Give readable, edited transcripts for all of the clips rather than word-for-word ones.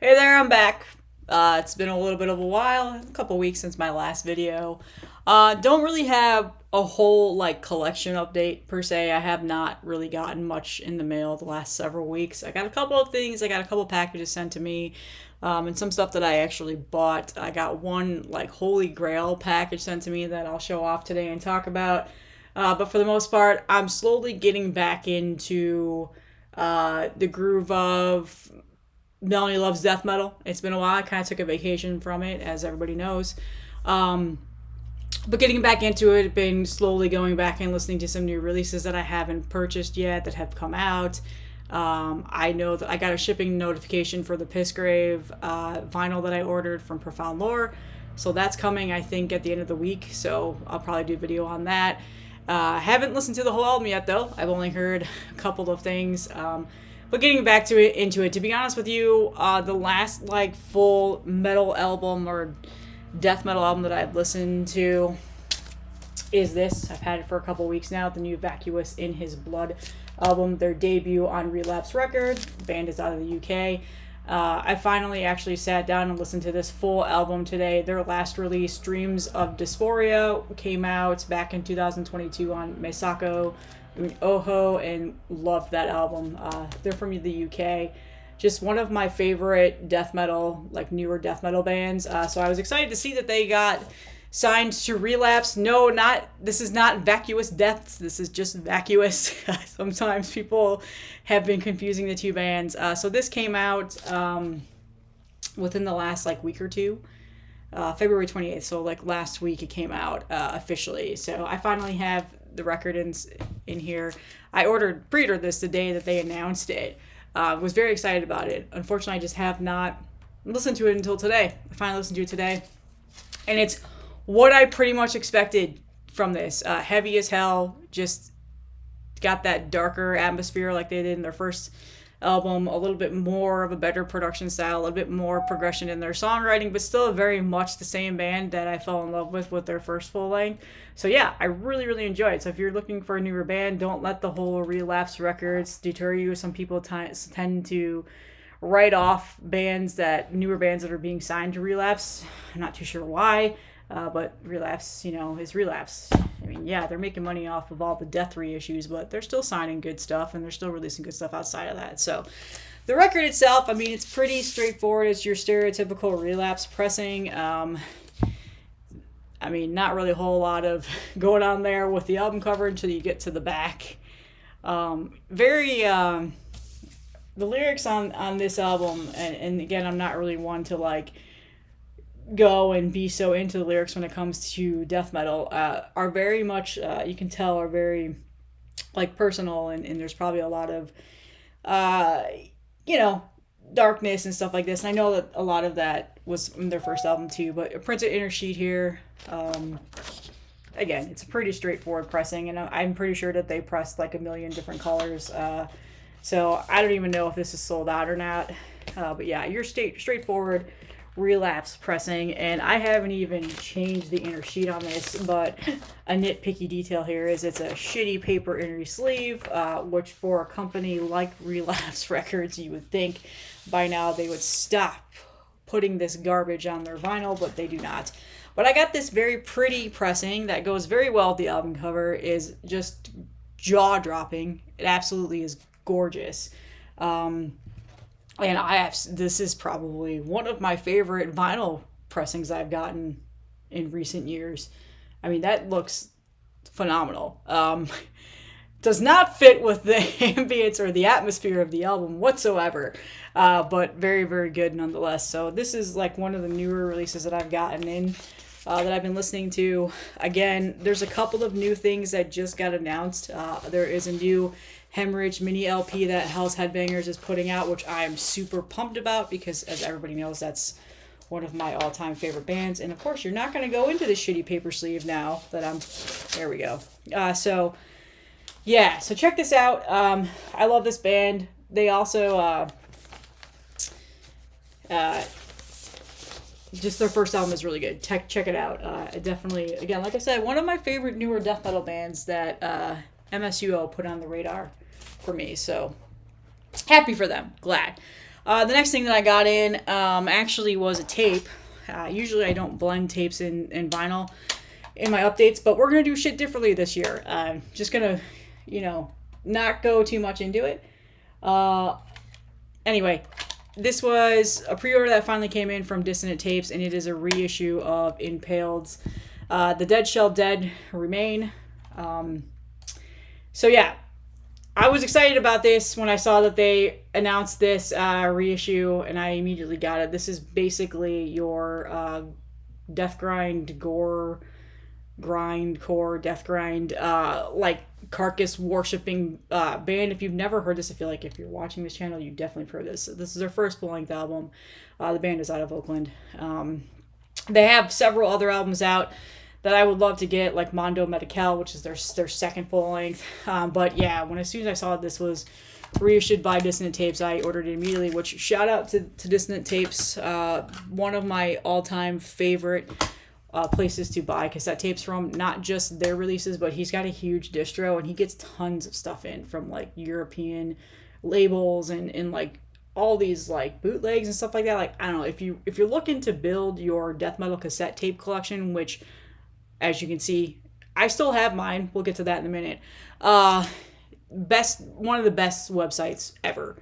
Hey there, I'm back. It's been a little bit of a while, a couple weeks since my last video. Don't really have a whole collection update per se. I have not really gotten much in the mail the last several weeks. I got a couple of things. I got a couple packages sent to me, and some stuff that I actually bought. I got one holy grail package sent to me that I'll show off today and talk about. But for the most part, I'm slowly getting back into the groove of Melanie loves death metal. It's been a while. I kind of took a vacation from it, as everybody knows. Um, but getting back into it, been slowly going back and listening to some new releases that I haven't purchased yet that have come out. I know that I got a shipping notification for the Pissgrave vinyl that I ordered from Profound Lore. So that's coming, I think, at the end of the week. So I'll probably do a video on that. Haven't listened to the whole album yet, though. I've only heard a couple of things. But getting back to it, to be honest with you, the last full metal album or death metal album that I've listened to is this. I've had it for a couple weeks now. The new Vacuous In His Blood album, their debut on Relapse Records. The band is out of the UK. I finally actually sat down and listened to this full album today. Their last release, Dreams of Dysphoria, came out back in 2022 on Meisako Oho, and loved that album. They're from the UK. Just one of my favorite death metal, newer death metal bands. So I was excited to see that they got signed to Relapse. No, this is not Vacuous Deaths. This is just Vacuous. Sometimes people have been confusing the two bands. So this came out within the last week or two. February 28th, so last week it came out officially. So I finally have the record in here. I pre-ordered this the day that they announced it. Was very excited about it. Unfortunately, I just have not listened to it until today. I finally listened to it today, and it's what I pretty much expected from this. Heavy as hell, just got that darker atmosphere like they did in their first album, a little bit more of a better production style, a little bit more progression in their songwriting, but still very much the same band that I fell in love with their first full length. So yeah, I really, really enjoy it. So if you're looking for a newer band, don't let the whole Relapse records deter you. Some people tend to write off newer bands that are being signed to Relapse. I'm not too sure why, but Relapse, is Relapse. I mean, yeah, they're making money off of all the death reissues, but they're still signing good stuff, and they're still releasing good stuff outside of that. So the record itself, I mean, it's pretty straightforward. It's your stereotypical Relapse pressing. I mean, not really a whole lot of going on there with the album cover until you get to the back. The lyrics on this album, and again, I'm not really one to go and be so into the lyrics when it comes to death metal, are very much, you can tell, are very personal, and there's probably a lot of darkness and stuff like this. And I know that a lot of that was in their first album too, but a printed inner sheet here. Again, it's a pretty straightforward pressing, and I'm pretty sure that they pressed a million different colors. So I don't even know if this is sold out or not. But yeah, your straightforward Relapse pressing, and I haven't even changed the inner sheet on this, but a nitpicky detail here is it's a shitty paper inner sleeve, which for a company like Relapse Records, you would think by now they would stop putting this garbage on their vinyl, but they do not. But I got this very pretty pressing that goes very well with the album cover, is just jaw-dropping. It absolutely is gorgeous. And this is probably one of my favorite vinyl pressings I've gotten in recent years. I mean, that looks phenomenal. Does not fit with the ambience or the atmosphere of the album whatsoever, but very, very good nonetheless. So this is one of the newer releases that I've gotten in, that I've been listening to. Again, there's a couple of new things that just got announced. There is a new Hemorrhage mini LP that Hell's Headbangers is putting out, which I am super pumped about because, as everybody knows, that's one of my all-time favorite bands. And of course, you're not going to go into this shitty paper sleeve now that there we go. So check this out. I love this band. They also just their first album is really good. Check it out. Definitely, again, like I said, one of my favorite newer death metal bands that MSUO put on the radar for me. So happy for them. Glad. The next thing that I got in actually was a tape. Usually I don't blend tapes in vinyl in my updates, but we're going to do shit differently this year. Just going to, not go too much into it. Anyway, this was a pre-order that finally came in from Dissonant Tapes, and it is a reissue of Impaled's The Dead Shall Dead Remain. So yeah, I was excited about this when I saw that they announced this reissue, and I immediately got it. This is basically your death grind, gore, grindcore, death grind, like carcass worshipping band. If you've never heard this, I feel like if you're watching this channel, you definitely heard this. This is their first full-length album. The band is out of Oakland. They have several other albums out that I would love to get, like Mondo Medical, which is their second full-length. But yeah, as soon as I saw this was reissued by Dissonant Tapes, I ordered it immediately, which shout out to Dissonant Tapes, one of my all-time favorite places to buy cassette tapes from. Not just their releases, but he's got a huge distro, and he gets tons of stuff in from like European labels and like all these like bootlegs and stuff like that. Like, I don't know, if you're looking to build your death metal cassette tape collection, which as you can see, I still have mine. We'll get to that in a minute. One of the best websites ever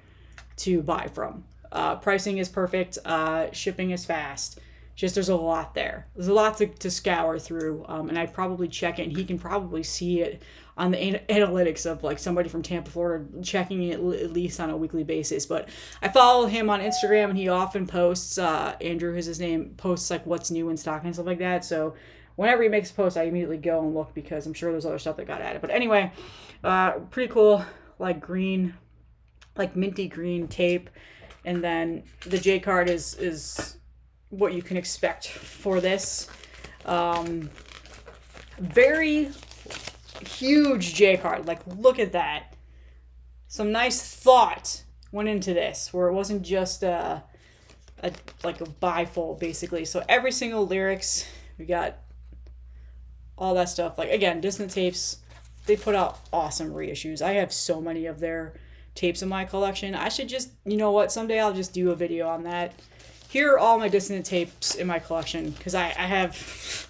to buy from. Pricing is perfect. Shipping is fast. Just there's a lot there. There's a lot to scour through, and I probably check it, and he can probably see it on the analytics of like somebody from Tampa, Florida, checking it at least on a weekly basis. But I follow him on Instagram, and he often posts, Andrew is his name, posts like what's new in stock and stuff like that. So whenever he makes a post, I immediately go and look because I'm sure there's other stuff that got added. But anyway, pretty cool, like green, like minty green tape. And then the J card is what you can expect for this. Very huge J card. Like, look at that. Some nice thought went into this, where it wasn't just like a bifold, basically. So every single lyrics, we got all that stuff. Like, again, Dissonant Tapes, they put out awesome reissues. I have so many of their tapes in my collection. I should just, you know what, someday I'll just do a video on that. Here are all my Dissonant Tapes in my collection, because I have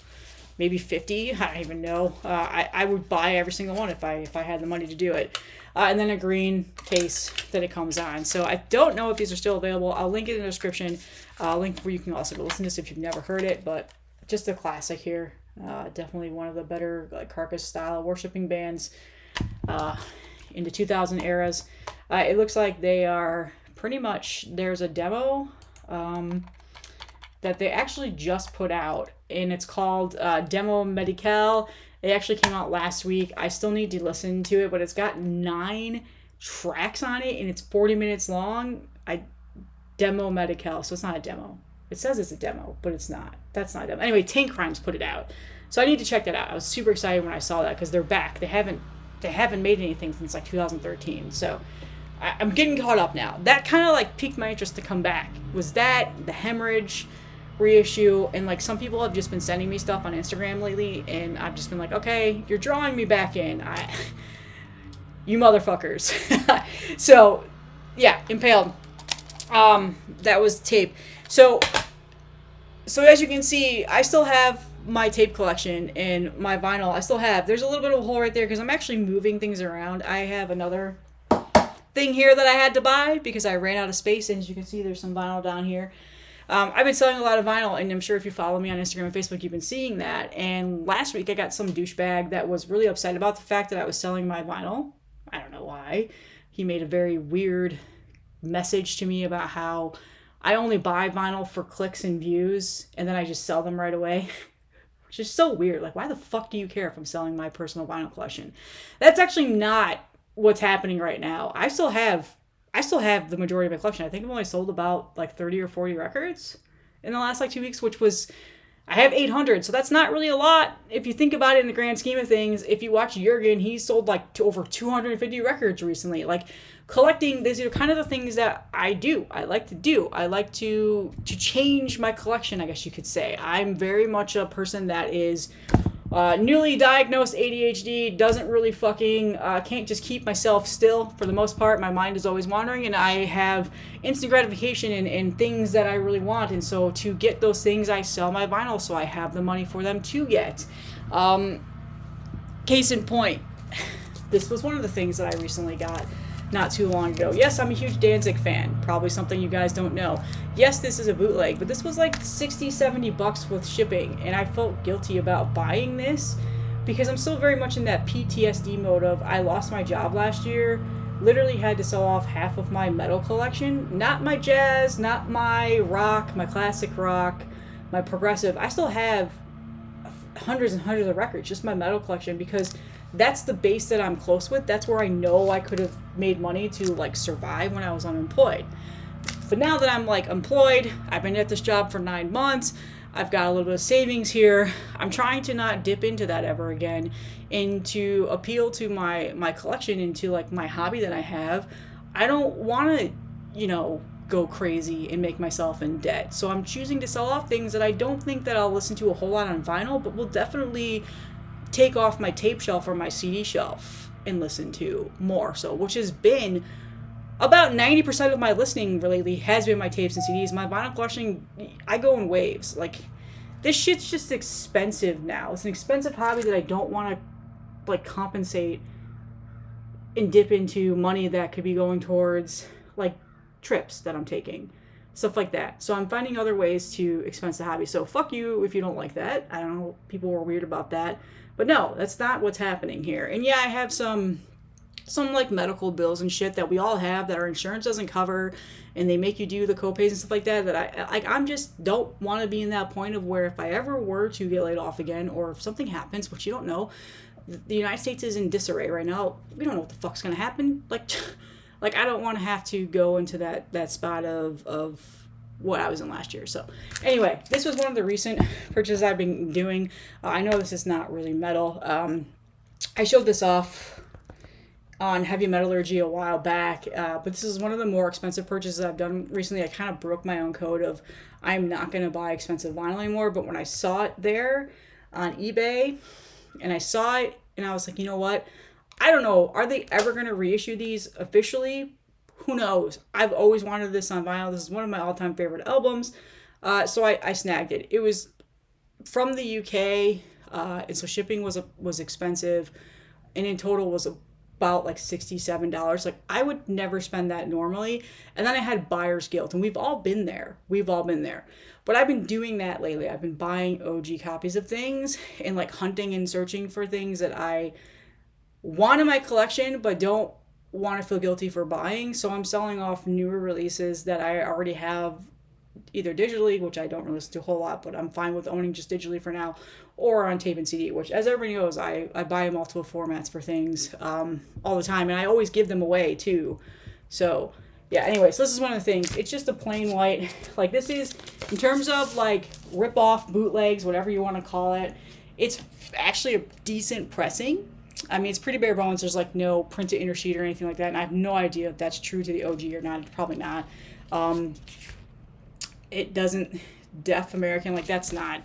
maybe 50. I don't even know. I would buy every single one if I had the money to do it. And then a green case that it comes on. So I don't know if these are still available. I'll link it in the description. Link where you can also go listen to this if you've never heard it. But just a classic here. Definitely one of the better like carcass style worshipping bands in the 2000 eras. It looks like they are pretty much, there's a demo that they actually just put out, and it's called Demo Medical. It actually came out last week. I still need to listen to it, but it's got 9 tracks on it, and it's 40 minutes long. Demo Medical, so it's not a demo. It says it's a demo, but it's not. That's not a demo. Anyway, Tank Crimes put it out, so I need to check that out. I was super excited when I saw that because they're back. They haven't made anything since like 2013, so I'm getting caught up now. That kind of like piqued my interest to come back. Was that the Hemorrhage reissue? And like some people have just been sending me stuff on Instagram lately, and I've just been like, okay, you're drawing me back in. You motherfuckers. So yeah, Impaled. That was tape. So as you can see, I still have my tape collection and my vinyl. I still have. There's a little bit of a hole right there because I'm actually moving things around. I have another thing here that I had to buy because I ran out of space, and as you can see, there's some vinyl down here. I've been selling a lot of vinyl, and I'm sure if you follow me on Instagram and Facebook, you've been seeing that. And last week I got some douchebag that was really upset about the fact that I was selling my vinyl. I don't know why. He made a very weird message to me about how I only buy vinyl for clicks and views, and then I just sell them right away. Which is so weird. Like, why the fuck do you care if I'm selling my personal vinyl collection? That's actually not what's happening right now. I still have the majority of my collection. I think I've only sold about like 30 or 40 records in the last like 2 weeks, which was, I have 800, so that's not really a lot if you think about it in the grand scheme of things. If you watch Jurgen, he sold like over 250 records recently. Like, collecting, these are kind of the things that I do. I like to do. I like to change my collection, I guess you could say. I'm very much a person that is Newly diagnosed ADHD, doesn't really fucking, can't just keep myself still for the most part. My mind is always wandering, and I have instant gratification in things that I really want. And so to get those things, I sell my vinyl so I have the money for them to get. Case in point, this was one of the things that I recently got not too long ago. Yes, I'm a huge Danzig fan. Probably something you guys don't know. Yes, this is a bootleg, but this was like $60-$70 with shipping, and I felt guilty about buying this because I'm still very much in that PTSD mode of I lost my job last year, literally had to sell off half of my metal collection. Not my jazz, not my rock, my classic rock, my progressive. I still have hundreds and hundreds of records, just my metal collection, because that's the base that I'm close with. That's where I know I could have made money to like survive when I was unemployed. But now that I'm like employed, I've been at this job for 9 months, I've got a little bit of savings here. I'm trying to not dip into that ever again, and to appeal to my collection, into like my hobby that I have. I don't want to, go crazy and make myself in debt. So I'm choosing to sell off things that I don't think that I'll listen to a whole lot on vinyl, but will definitely take off my tape shelf or my CD shelf and listen to more so, which has been about 90% of my listening lately has been my tapes and CDs. My vinyl collection, I go in waves. Like, this shit's just expensive now. It's an expensive hobby that I don't want to like compensate and dip into money that could be going towards like trips that I'm taking, stuff like that. So I'm finding other ways to expense the hobby. So fuck you if you don't like that. I don't know, people were weird about that. But no, that's not what's happening here. And yeah, I have some like medical bills and shit that we all have that our insurance doesn't cover, and they make you do the copays and stuff like that, I'm just don't want to be in that point of where if I ever were to get laid off again, or if something happens, which you don't know, the United States is in disarray right now. We don't know what the fuck's going to happen. Like I don't want to have to go into that spot of what I was in last year. So anyway, this was one of the recent purchases I've been doing. I know this is not really metal. I showed this off on Heavy Metallurgy a while back, but this is one of the more expensive purchases I've done recently. I kind of broke my own code of I'm not going to buy expensive vinyl anymore, but when I saw it there on eBay and I saw it and I was like, you know what? I don't know. Are they ever going to reissue these officially? Who knows? I've always wanted this on vinyl. This is one of my all-time favorite albums. So I snagged it. It was from the UK, and so shipping was expensive, and in total was about like $67. Like, I would never spend that normally. And then I had buyer's guilt, and we've all been there. But I've been doing that lately. I've been buying OG copies of things and like hunting and searching for things that I want in my collection but don't want to feel guilty for buying. So I'm selling off newer releases that I already have, either digitally, which I don't really listen to a whole lot, but I'm fine with owning just digitally for now, or on tape and CD, which, as everybody knows, I buy multiple formats for things all the time, and I always give them away too. So yeah, anyways, this is one of the things. It's just a plain white. Like, this is, in terms of like rip-off, bootlegs, whatever you want to call it, it's actually a decent pressing. I mean, it's pretty bare bones. There's like no printed inner sheet or anything like that, and I have no idea if that's true to the OG or not. It's probably not. It doesn't, Deaf American, like, that's not,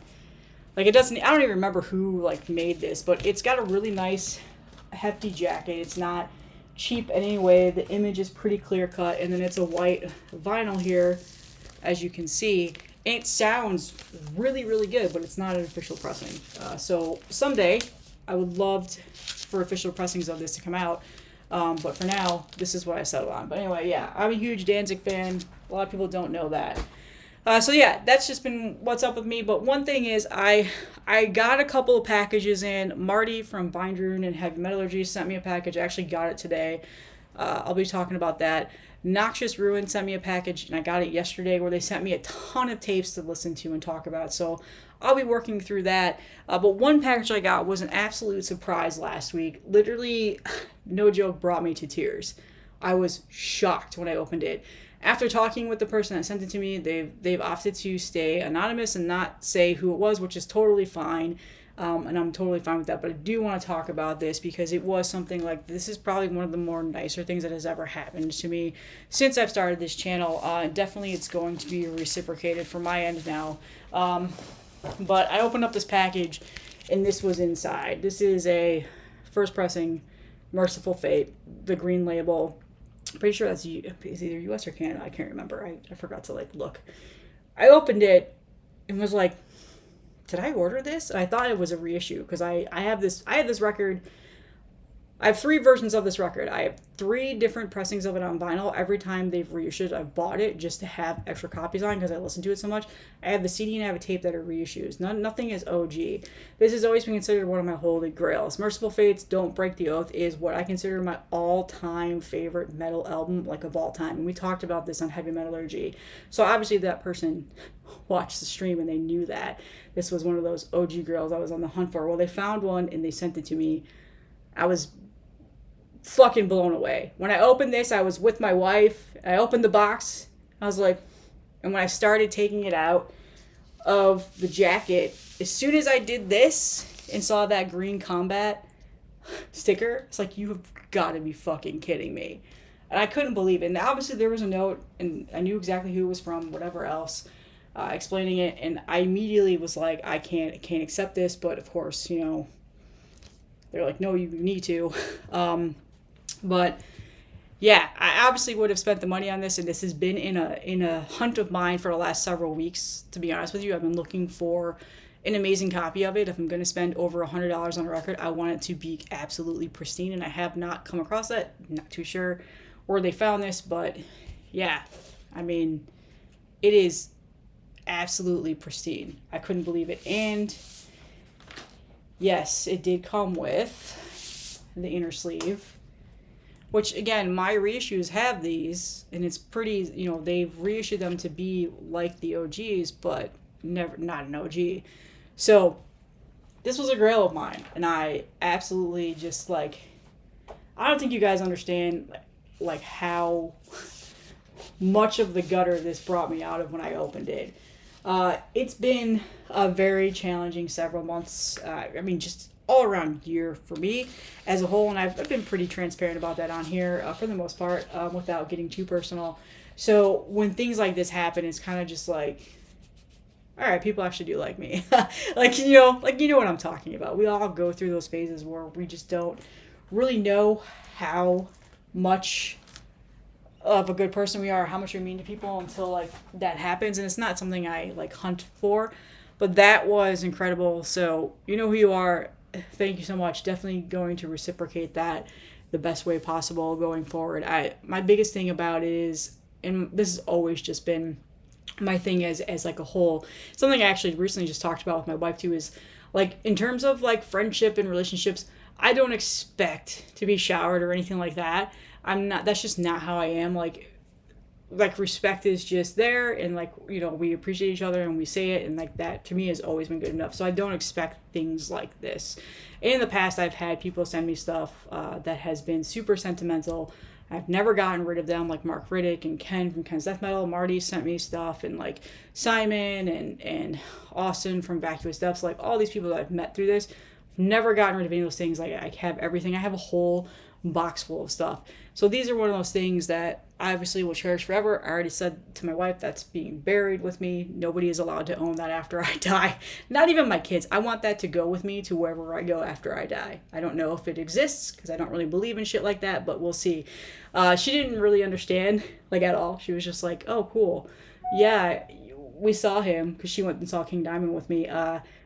like, it doesn't, I don't even remember who like made this, but it's got a really nice hefty jacket. It's not cheap in any way. The image is pretty clear cut, and then it's a white vinyl here, as you can see. And it sounds really, really good, but it's not an official pressing. So someday I would love for official pressings of this to come out. But for now, this is what I settled on. But anyway, yeah, I'm a huge Danzig fan. A lot of people don't know that. So yeah, that's just been what's up with me. But one thing is, I got a couple of packages in. Marty from Bindrune and Heavy Metallurgy sent me a package. I actually got it today. I'll be talking about that. Noxious Ruin sent me a package, and I got it yesterday, where they sent me a ton of tapes to listen to and talk about. So I'll be working through that. But one package I got was an absolute surprise last week. Literally, no joke, brought me to tears. I was shocked when I opened it. After talking with the person that sent it to me, they've opted to stay anonymous and not say who it was, which is totally fine. And I'm totally fine with that. But I do want to talk about this because it was something like, this is probably one of the more nicer things that has ever happened to me since I've started this channel. Definitely it's going to be reciprocated from my end now. But I opened up this package, and this was inside. This is a first pressing Merciful Fate, the green label. I'm pretty sure that's either US or Canada. I can't remember. I forgot to like look. I opened it and was like, did I order this? And I thought it was a reissue because I have this record. I have 3 versions of this record. I have 3 different pressings of it on vinyl. Every time they've reissued, I've bought it just to have extra copies on because I listen to it so much. I have the CD and I have a tape that are reissues. Nothing is OG. This has always been considered one of my holy grails. Merciful Fates, Don't Break the Oath is what I consider my all-time favorite metal album, like of all time. And we talked about this on Heavy Metallurgy. So obviously that person watched the stream and they knew that this was one of those OG grails I was on the hunt for. Well, they found one and they sent it to me. I was fucking blown away. When I opened this, I was with my wife. I opened the box. I was like, and when I started taking it out of the jacket, as soon as I did this and saw that green combat sticker, it's like, you have got to be fucking kidding me. And I couldn't believe it. And obviously there was a note, and I knew exactly who it was from, whatever else, explaining it. And I immediately was like, I can't accept this. But of course, you know, they're like, no, you need to. But yeah, I obviously would have spent the money on this, and this has been in a hunt of mine for the last several weeks. To be honest with you, I've been looking for an amazing copy of it. If I'm going to spend over $100 on a record, I want it to be absolutely pristine, and I have not come across that. Not too sure where they found this, but yeah, I mean, it is absolutely pristine. I couldn't believe it. And yes, it did come with the inner sleeve, which again, my reissues have these, and it's pretty, you know, they've reissued them to be like the OGs, but never, not an OG. So this was a grail of mine, and I absolutely just like, I don't think you guys understand like how much of the gutter this brought me out of when I opened it. It's been a very challenging several months. I mean, just all around year for me as a whole, and I've been pretty transparent about that on here for the most part, without getting too personal. So when things like this happen, it's kind of just like, all right, people actually do like me. like you know what I'm talking about. We all go through those phases where we just don't really know how much of a good person we are, how much we mean to people until like that happens. And it's not something I like hunt for, but that was incredible. So you know who you are. Thank you so much. Definitely going to reciprocate that the best way possible going forward. My biggest thing about it is, and this has always just been my thing as like a whole, something I actually recently just talked about with my wife too, is like in terms of like friendship and relationships, I don't expect to be showered or anything like that. That's just not how I am. Like respect is just there, and like, you know, we appreciate each other and we say it, and like that to me has always been good enough. So I don't expect things like this. In the past, I've had people send me stuff that has been super sentimental. I've never gotten rid of them, like Mark Riddick and Ken from Ken's Death Metal. Marty sent me stuff, and like Simon and Austin from Vacuous Depths, like all these people that I've met through this. Never gotten rid of any of those things. Like I have everything. I have a whole box full of stuff. So these are one of those things that I obviously will cherish forever. I already said to my wife that's being buried with me. Nobody is allowed to own that after I die. Not even my kids. I want that to go with me to wherever I go after I die. I don't know if it exists because I don't really believe in shit like that, but we'll see. She didn't really understand like at all. She was just like, oh, cool. Yeah, we saw him because she went and saw King Diamond with me.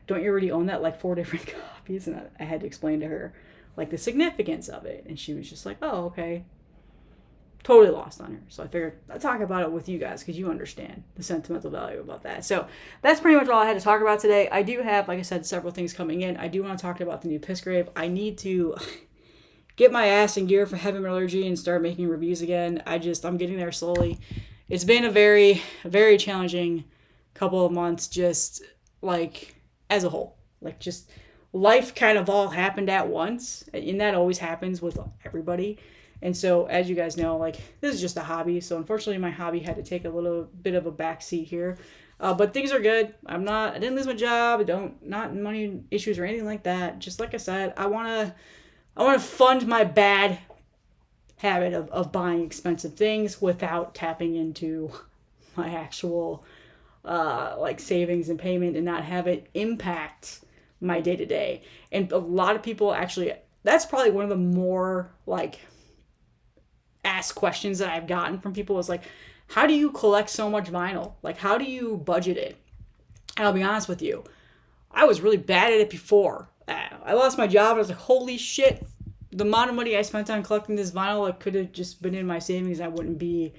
Don't you already own that, like 4 different copies? And I had to explain to her like the significance of it, and she was just like, oh, okay. Totally lost on her. So I figured I'd talk about it with you guys because you understand the sentimental value about that. So that's pretty much all I had to talk about today. I do have, like I said, several things coming in. I do want to talk about the new Pissgrave. I need to get my ass in gear for Heavy Metallurgy and start making reviews again. I'm getting there slowly. It's been a very, very challenging couple of months, just like as a whole. Like just life kind of all happened at once, and that always happens with everybody. And so, as you guys know, like, this is just a hobby. So, unfortunately, my hobby had to take a little bit of a backseat here. But things are good. I didn't lose my job. Not money issues or anything like that. Just like I said, I want to fund my bad habit of buying expensive things without tapping into my actual, like, savings and payment, and not have it impact my day to day. And a lot of people actually, that's probably one of the more like asked questions that I've gotten from people is like, how do you collect so much vinyl? Like, how do you budget it? And I'll be honest with you, I was really bad at it before. I lost my job and I was like, holy shit, the amount of money I spent on collecting this vinyl, it could have just been in my savings. I wouldn't be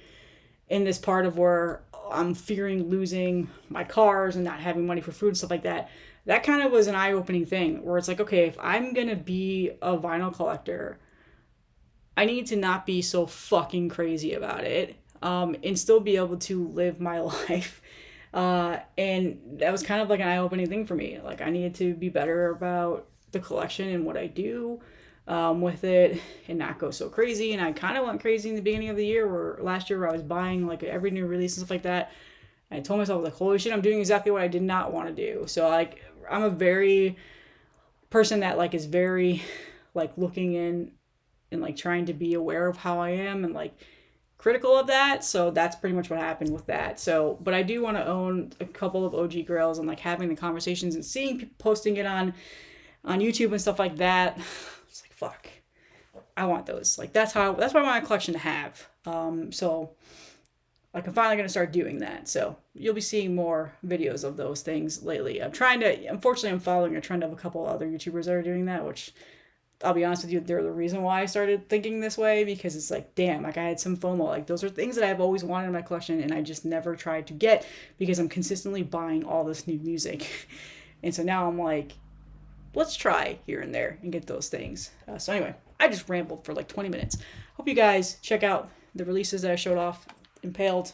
in this part of where I'm fearing losing my cars and not having money for food and stuff like that. That kind of was an eye-opening thing where it's like, okay, if I'm going to be a vinyl collector, I need to not be so fucking crazy about it, and still be able to live my life. And that was kind of like an eye-opening thing for me. Like, I needed to be better about the collection and what I do with it and not go so crazy. And I kind of went crazy in the beginning of the year, where last year where I was buying like every new release and stuff like that. And I told myself, like, holy shit, I'm doing exactly what I did not want to do. So like, I'm a very person that like is very like looking in and like trying to be aware of how I am and like critical of that. So that's pretty much what happened with that. So, but I do want to own a couple of OG grails and like having the conversations and seeing people posting it on YouTube and stuff like that. It's like, fuck, I want those. Like, that's what I want my collection to have. So like, I'm finally going to start doing that. So you'll be seeing more videos of those things lately. Unfortunately, I'm following a trend of a couple other YouTubers that are doing that, which I'll be honest with you, they're the reason why I started thinking this way, because it's like, damn, like I had some FOMO. Like, those are things that I've always wanted in my collection and I just never tried to get because I'm consistently buying all this new music. And so now I'm like, let's try here and there and get those things. So anyway, I just rambled for like 20 minutes. Hope you guys check out the releases that I showed off. Impaled,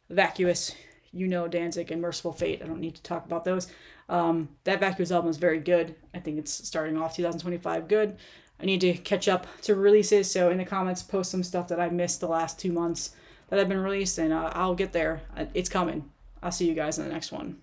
Vacuous, Danzig, and Merciful Fate. I don't need to talk about those. That Vacuous album is very good. I think it's starting off 2025 good. I need to catch up to releases, so in the comments, post some stuff that I missed the last 2 months that have been released, and I'll get there. It's coming. I'll see you guys in the next one.